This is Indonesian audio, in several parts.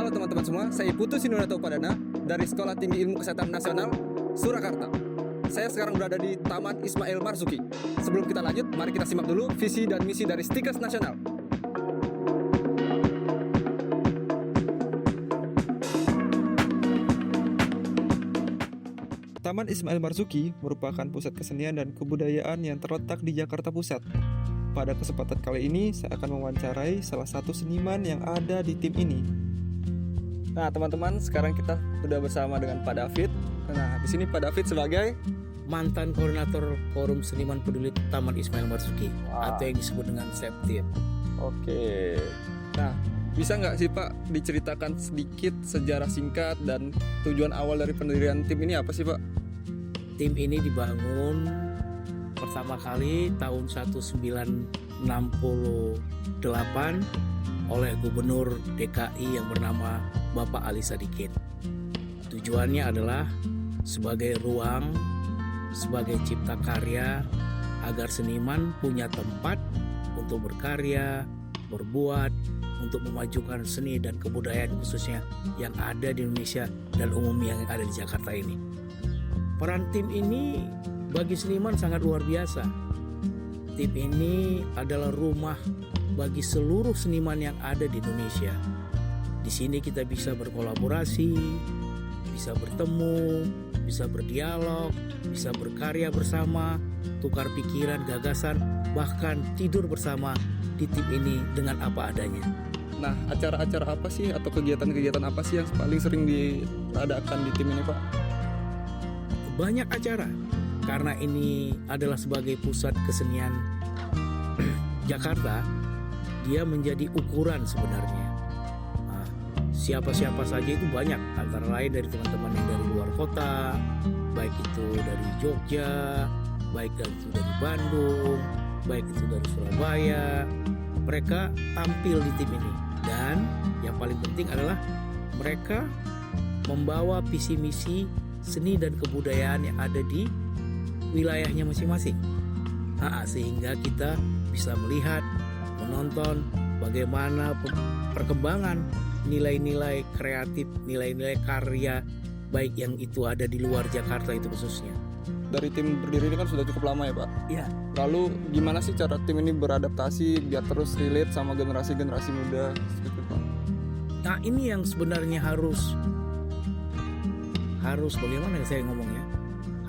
Halo teman-teman semua, saya Putu Sinunato Padana dari Sekolah Tinggi Ilmu Kesehatan Nasional, Surakarta. Saya sekarang berada di Taman Ismail Marzuki. Sebelum kita lanjut, mari kita simak dulu visi dan misi dari Stikers Nasional. Taman Ismail Marzuki merupakan pusat kesenian dan kebudayaan yang terletak di Jakarta Pusat. Pada kesempatan kali ini, saya akan mewawancarai salah satu seniman yang ada di tim ini. Nah, teman-teman, sekarang kita sudah bersama dengan Pak David. Nah, di sini Pak David sebagai mantan koordinator Forum Seniman Peduli Taman Ismail Marzuki, atau yang disebut dengan SEPTIM. Oke. Nah, bisa nggak sih Pak diceritakan sedikit sejarah singkat dan tujuan awal dari pendirian tim ini apa sih Pak? Tim ini dibangun pertama kali tahun 1968 oleh Gubernur DKI yang bernama Bapak Ali Sadikin. Tujuannya adalah sebagai ruang, sebagai cipta karya, agar seniman punya tempat untuk berkarya, berbuat, untuk memajukan seni dan kebudayaan khususnya yang ada di Indonesia dan umumnya yang ada di Jakarta ini. Peran tim ini bagi seniman sangat luar biasa. Tim ini adalah rumah bagi seluruh seniman yang ada di Indonesia. Di sini kita bisa berkolaborasi, bisa bertemu, bisa berdialog, bisa berkarya bersama, tukar pikiran, gagasan, bahkan tidur bersama di tim ini dengan apa adanya. Nah, acara-acara apa sih atau kegiatan-kegiatan apa sih yang paling sering diadakan di tim ini Pak? Banyak acara, karena ini adalah sebagai pusat kesenian Jakarta, dia menjadi ukuran sebenarnya. Nah, siapa-siapa saja itu banyak, antara lain dari teman-teman yang dari luar kota, baik itu dari Jogja, baik itu dari Bandung, baik itu dari Surabaya. Mereka tampil di tim ini, dan yang paling penting adalah mereka membawa visi misi seni dan kebudayaan yang ada di wilayahnya masing-masing. Sehingga kita bisa melihat, menonton bagaimana perkembangan nilai-nilai kreatif, nilai-nilai karya baik yang itu ada di luar Jakarta itu khususnya. Dari tim berdiri ini kan sudah cukup lama ya Pak? Iya. Lalu gimana sih cara tim ini beradaptasi biar terus relate sama generasi-generasi muda seperti itu Pak? Nah, ini yang sebenarnya harus bagaimana saya ngomongnya?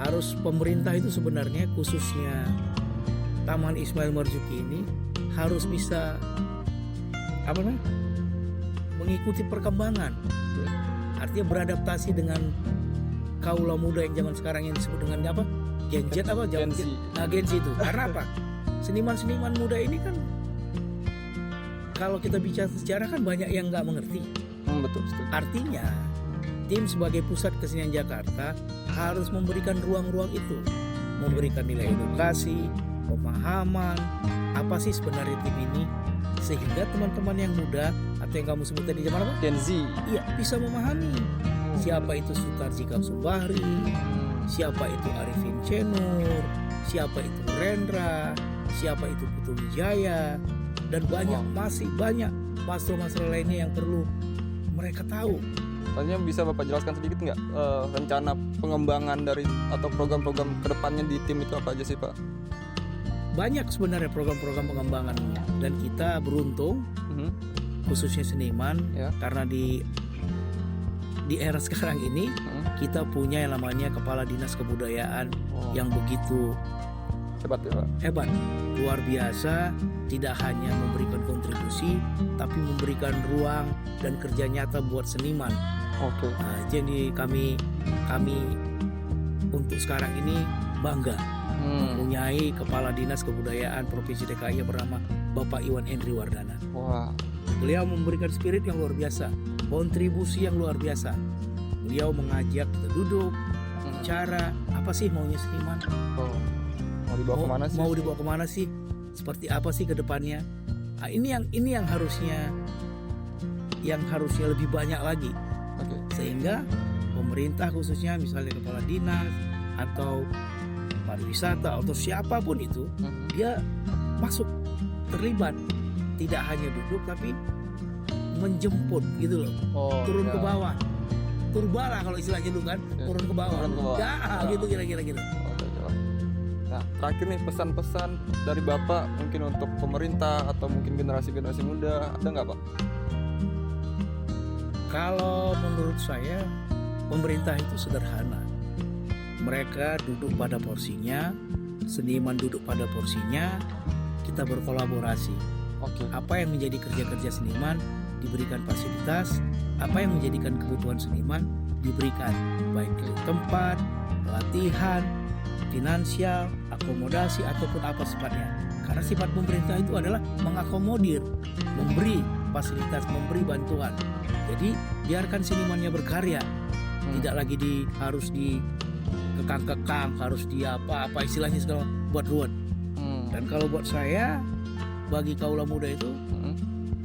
Harus pemerintah itu sebenarnya, khususnya Taman Ismail Marzuki ini harus bisa mengikuti perkembangan. Artinya beradaptasi dengan kaula muda yang zaman sekarang yang disebut dengan apa? Gen Z apa? Gen Z. Nah, Gen Z itu. Karena apa? Seniman-seniman muda ini kan kalau kita bicara sejarah kan banyak yang nggak mengerti. Betul. Artinya tim sebagai pusat kesenian Jakarta harus memberikan ruang-ruang itu, memberikan nilai edukasi, pemahaman, apa sih sebenarnya tim ini, sehingga teman-teman yang muda atau yang kamu sebut tadi zaman apa? Gen Z. Iya, bisa memahami siapa itu Sutarji Kamsubahri, siapa itu Arifin Cenur, siapa itu Rendra, siapa itu Putu Wijaya, dan masih banyak masalah-masalah lainnya yang perlu mereka tahu. Tanya bisa Bapak jelaskan sedikit nggak rencana pengembangan dari atau program-program kedepannya di tim itu apa aja sih Pak? Banyak sebenarnya program-program pengembangan, dan kita beruntung khususnya seniman karena di era sekarang ini kita punya yang namanya Kepala Dinas Kebudayaan yang begitu hebat ya Pak? Hebat, luar biasa. Tidak hanya memberikan kontribusi, tapi memberikan ruang dan kerja nyata buat seniman. Oke. Nah, jadi kami untuk sekarang ini bangga mempunyai Kepala Dinas Kebudayaan Provinsi DKI yang bernama Bapak Iwan Endri Wardana. Wah. Beliau memberikan spirit yang luar biasa, kontribusi yang luar biasa. Beliau mengajak kita duduk, bicara, apa sih maunya seniman? Mau dibawa kemana sih? Mau dibawa kemana sih? Seperti apa sih ke depannya? Nah, ini yang harusnya lebih banyak lagi. Sehingga pemerintah khususnya misalnya kepala dinas atau pariwisata atau siapapun itu, dia masuk terlibat, tidak hanya duduk tapi menjemput gitu loh, Oh, turun ya. ke bawah, turbala kalau istilahnya dulu kan, Ya, turun ke bawah, turun ke bawah. ya gitu kira-kira gitu. Oh, udah jelas. Nah, terakhir nih pesan-pesan dari Bapak mungkin untuk pemerintah atau mungkin generasi-generasi muda, ada nggak Pak? Kalau menurut saya pemerintah itu sederhana. Mereka duduk pada porsinya, seniman duduk pada porsinya, kita berkolaborasi. Oke. Apa yang menjadi kerja-kerja seniman diberikan fasilitas, apa yang menjadikan kebutuhan seniman diberikan, baik itu tempat, pelatihan, finansial, akomodasi ataupun apa sifatnya. Karena sifat pemerintah itu adalah mengakomodir, memberi fasilitas, memberi bantuan. Jadi biarkan senimannya berkarya, tidak lagi harus dikekang-kekang, harus di apa istilahnya segala buat ruwet. Dan kalau buat saya, bagi kaula muda itu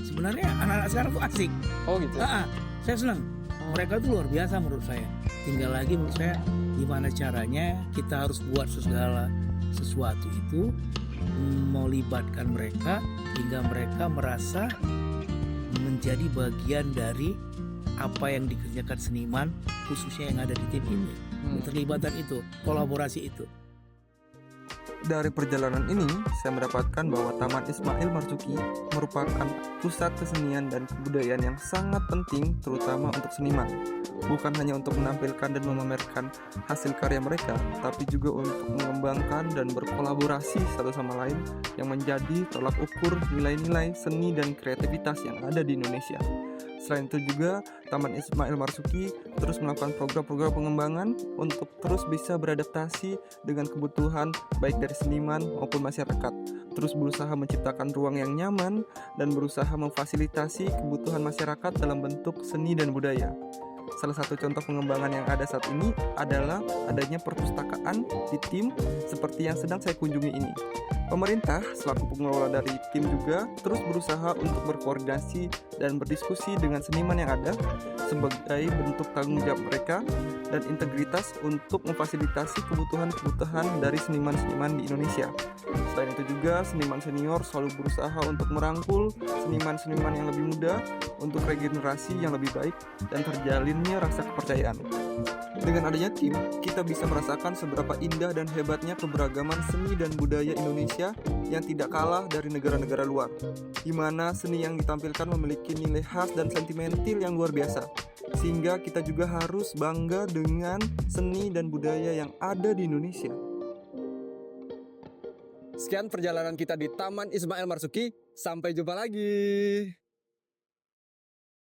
sebenarnya anak-anak sekarang tuh asik. Oh gitu. Saya senang. Mereka itu luar biasa menurut saya. Tinggal lagi menurut saya gimana caranya kita harus buat segala sesuatu itu melibatkan mereka hingga mereka merasa menjadi bagian dari apa yang dikerjakan seniman khususnya yang ada di tim ini. Keterlibatan itu, kolaborasi itu. Dari perjalanan ini, saya mendapatkan bahwa Taman Ismail Marzuki merupakan pusat kesenian dan kebudayaan yang sangat penting terutama untuk seniman. Bukan hanya untuk menampilkan dan memamerkan hasil karya mereka, tapi juga untuk mengembangkan dan berkolaborasi satu sama lain yang menjadi tolak ukur nilai-nilai seni dan kreativitas yang ada di Indonesia. Selain itu juga, Taman Ismail Marzuki terus melakukan program-program pengembangan untuk terus bisa beradaptasi dengan kebutuhan baik dari seniman maupun masyarakat. Terus berusaha menciptakan ruang yang nyaman dan berusaha memfasilitasi kebutuhan masyarakat dalam bentuk seni dan budaya. Salah satu contoh pengembangan yang ada saat ini adalah adanya perpustakaan di tim seperti yang sedang saya kunjungi ini. Pemerintah selaku pengelola dari tim juga terus berusaha untuk berkoordinasi dan berdiskusi dengan seniman yang ada sebagai bentuk tanggung jawab mereka dan integritas untuk memfasilitasi kebutuhan-kebutuhan dari seniman-seniman di Indonesia. Selain itu juga seniman senior selalu berusaha untuk merangkul seniman-seniman yang lebih muda untuk regenerasi yang lebih baik dan terjalinnya rasa kepercayaan. Dengan adanya tim, kita bisa merasakan seberapa indah dan hebatnya keberagaman seni dan budaya Indonesia yang tidak kalah dari negara-negara luar, di mana seni yang ditampilkan memiliki nilai khas dan sentimental yang luar biasa, sehingga kita juga harus bangga dengan seni dan budaya yang ada di Indonesia. Sekian perjalanan kita di Taman Ismail Marzuki, sampai jumpa lagi.